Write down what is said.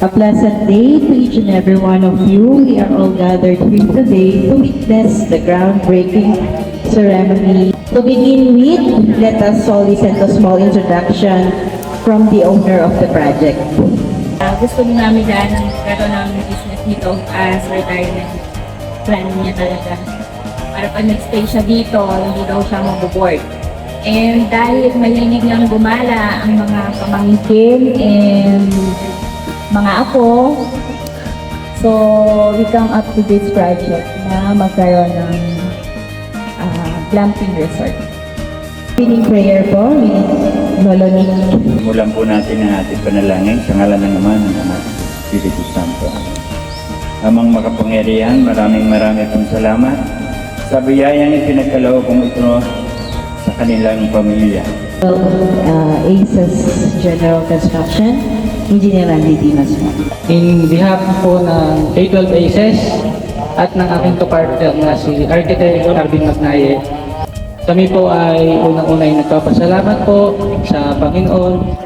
A pleasant day to each and every one of you. We are all gathered here today to witness the groundbreaking ceremony. To begin with, let us all listen to a small introduction from the owner of the project. Gusto namin na nagkaroon ng business dito as retirement plan niya talaga. Para pag nag-stay siya dito, hindi daw siya mabuboard. And dahil mahilig niyang gumala ang mga pamangkin and mga apo, so we come up to this project na magkaroon ng glamping resort. Piling prayer po with Lolo Nick. Simulan po natin ang ating panalangin sa ngalan ng Ama ng Anak, Espiritu Santo. Amang makapangyarihan, maraming pong salamat sa biyayang ipinagkaloob mo ito sa kanilang pamilya. ACES General Construction, Engineer Randy Dimas po. In behalf po ng K-12 ACES at ng aking kapartner na si Architect Arvin Magnaye, kami po ay unang-una ay nagpapasalamat po sa Panginoon